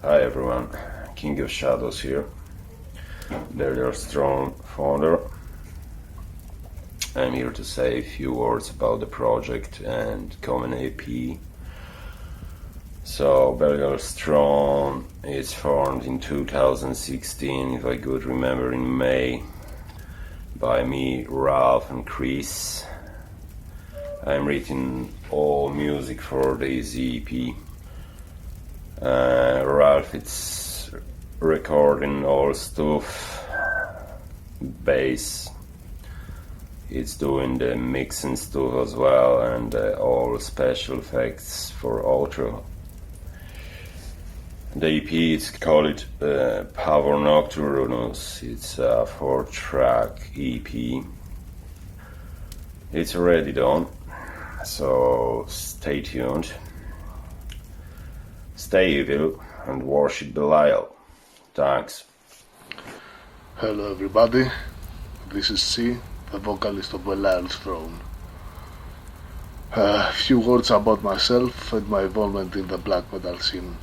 Hi everyone, King of Shadows here, Belial'S strong founder. I'm here to say a few words about the project and common AP. So Belial'S Strong is formed in 2016, if I could remember, in May, by me, Ralph and Chris. I'm writing all music for this EP. Ralph it's recording all stuff, bass, it's doing the mixing stuff as well, and all special effects for outro. The EP is called Power Nocturnus. It's a 4-track EP. It's already done, so stay tuned. Stay evil and worship Belial. Thanks. Hello everybody, this is C, the vocalist of Belial's Throne. A few words about myself and my involvement in the black metal scene.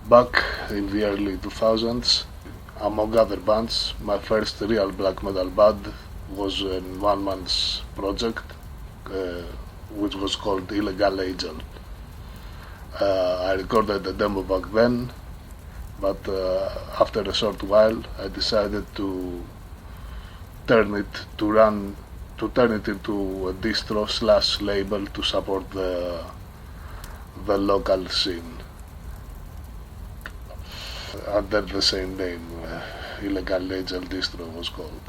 Back in the early 2000s, among other bands, my first real black metal band was a one-man's project, which was called Illegal Angel. I recorded the demo back then, but after a short while I decided to turn it into a distro / label to support the local scene under the same name. Illegal Angel Distro was called.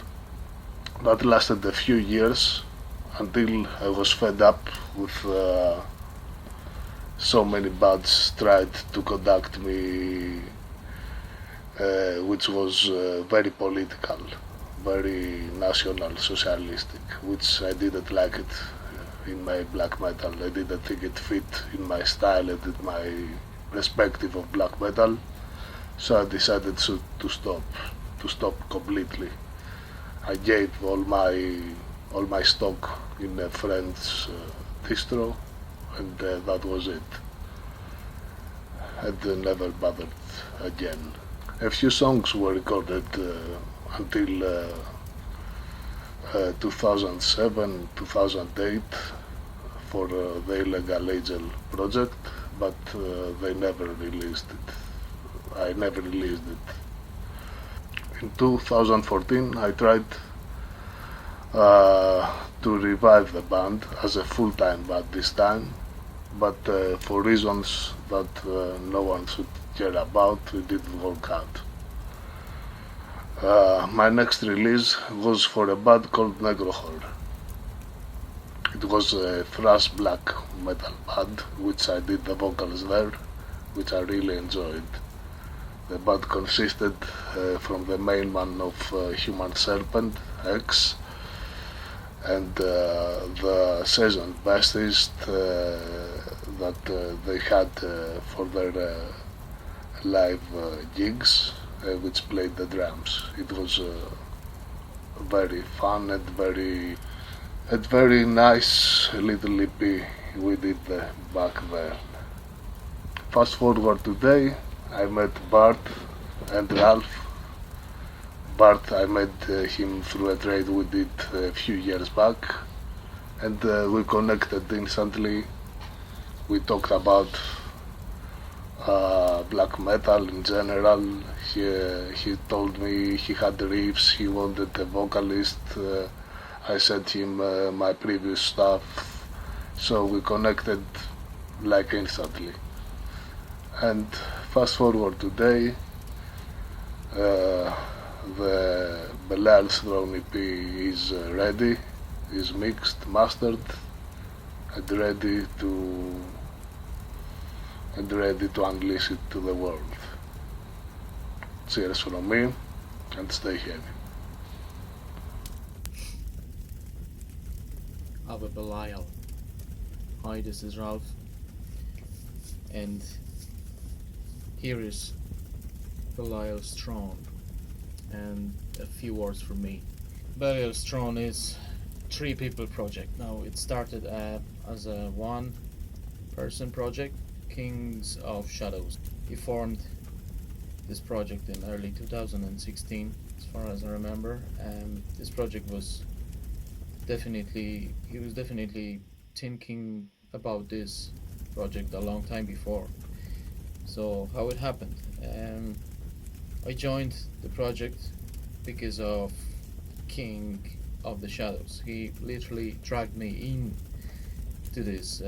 That lasted a few years until I was fed up with so many bands tried to contact me, which was very political, very national socialistic, which I didn't like it in my black metal. I didn't think it fit in my style and in my perspective of black metal, so I decided to stop completely. I gave all my stock in a friend's distro, and that was it. And never bothered again. A few songs were recorded until 2007, 2008 for the Illegal Angel project, but they never released it. I never released it. In 2014 I tried to revive the band as a full-time band this time, but for reasons that no one should care about, it didn't work out. My next release was for a band called Negrohor. It was a thrash black metal band, which I did the vocals there, which I really enjoyed. The band consisted from the main man of Human Serpent, X, and the seasoned bassist that they had for their live gigs, which played the drums. It was very fun and very nice little EP we did back then. Fast forward today, I met Bart and Ralph. Bart, I met him through a trade we did a few years back, and we connected instantly. We talked about black metal in general. He told me he had riffs, he wanted a vocalist. I sent him my previous stuff, so we connected like instantly. And fast forward today, the Belial'S Throne EP is ready, is mixed, mastered, and ready to unleash it to the world. Cheers from me, and stay heavy. AVE Belial. Hi, this is Ralph, and here is Belial'S Throne, and a few words from me. Belial'S Throne is 3-people project. Now, it started as a one-person project, Kings of Shadows. He formed this project in early 2016, as far as I remember. This project was he was definitely thinking about this project a long time before. So how it happened? I joined the project because of King of the Shadows. He literally dragged me in to this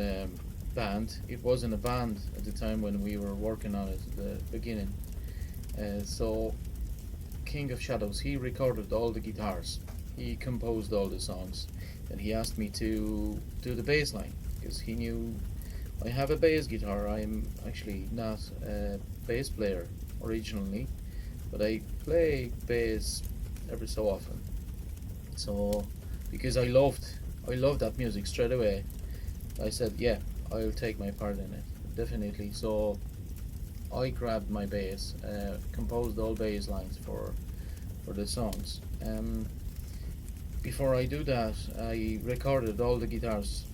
band. It wasn't a band at the time when we were working on it at the beginning. So King of Shadows, he recorded all the guitars. He composed all the songs, and he asked me to do the bass line because he knew I have a bass guitar. I'm actually not a bass player originally, but I play bass every so often. So because I loved that music straight away, I said, yeah, I'll take my part in it, definitely. So I grabbed my bass, composed all bass lines for the songs. Before I do that, I recorded all the guitars.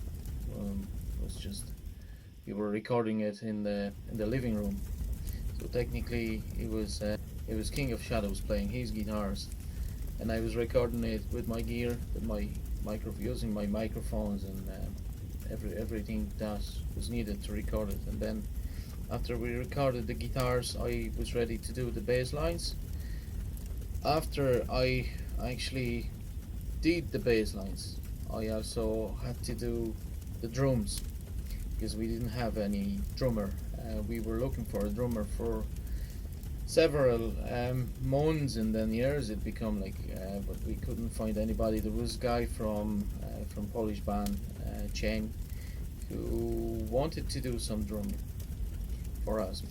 It was just we were recording it in the living room. So technically, it was King of Shadows playing his guitars, and I was recording it with my gear, with my using my microphones and everything that was needed to record it. And then after we recorded the guitars, I was ready to do the bass lines. After I actually did the bass lines, I also had to do the drums because we didn't have any drummer. We were looking for a drummer for several months and then years. It become like, but we couldn't find anybody. There was a guy from Polish band Chain who wanted to do some drumming for us.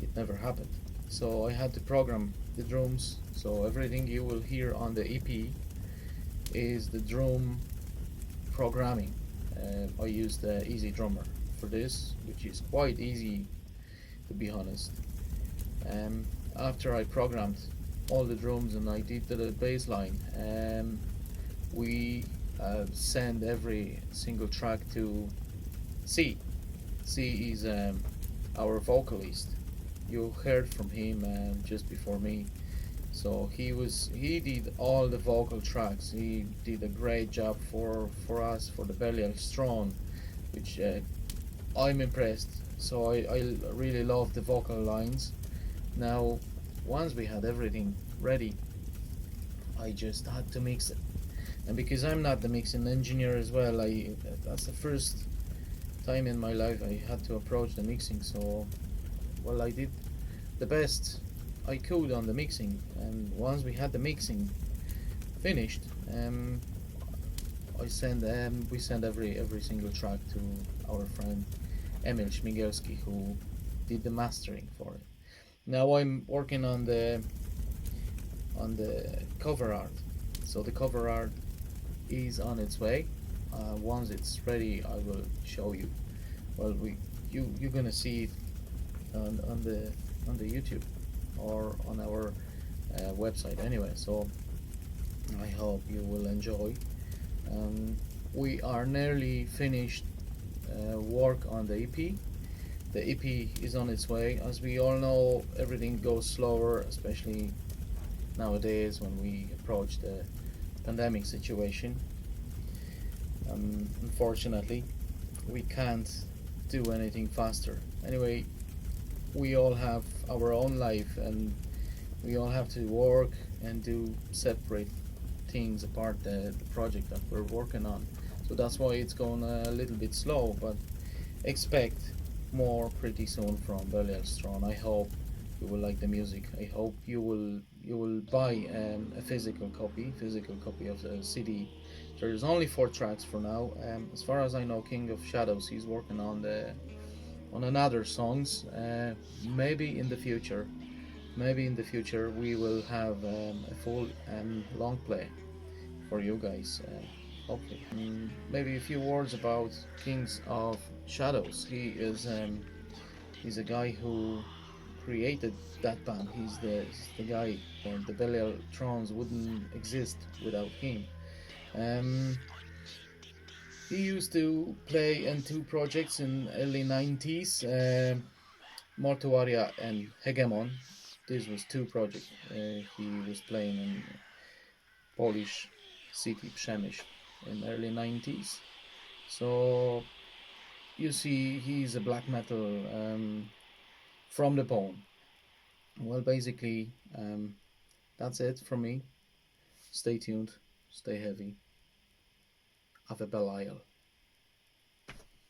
It never happened. So I had to program the drums. So everything you will hear on the EP is the drum programming. I used the Easy Drummer for this, which is quite easy to be honest. Um, After I programmed all the drums and I did the bass line, we send every single track to C. C is our vocalist. You heard from him just before me. So he did all the vocal tracks. He did a great job for us for the Belial'S Throne, which I'm impressed. So I really love the vocal lines. Now, once we had everything ready, I just had to mix it. And because I'm not the mixing engineer as well, that's the first time in my life I had to approach the mixing. So, well, I did the best I could on the mixing. And once we had the mixing finished, we send every single track to our friend Emil Śmigielski, who did the mastering for it. Now I'm working on the cover art. So the cover art is on its way. Once it's ready, I will show you. Well, you're gonna see it on the YouTube or on our website anyway. So I hope you will enjoy. We are nearly finished work on the EP. The EP is on its way. As we all know, everything goes slower, especially nowadays when we approach the pandemic situation. Unfortunately, we can't do anything faster. Anyway, we all have our own life and we all have to work and do separate things apart the project that we're working on. So that's why it's going a little bit slow, but expect more pretty soon from Belial's Throne. I hope you will like the music. I hope you will buy a physical copy of the CD. There's only 4 tracks for now. As far as I know, King of Shadows, he's working on another songs. Maybe in the future we will have a full long play for you guys. Hopefully. Maybe a few words about Kings of Shadows. He's a guy who created that band. He's the guy. The Belial Thrones wouldn't exist without him. Um, He used to play in two projects in early 90s, Mortuaria and Hegemon. This was two projects. He was playing in Polish city Przemyśl in early 90s. So you see, he's a black metal from the bone. Well, basically, that's it from me. Stay tuned, stay heavy. AVE BELIAL.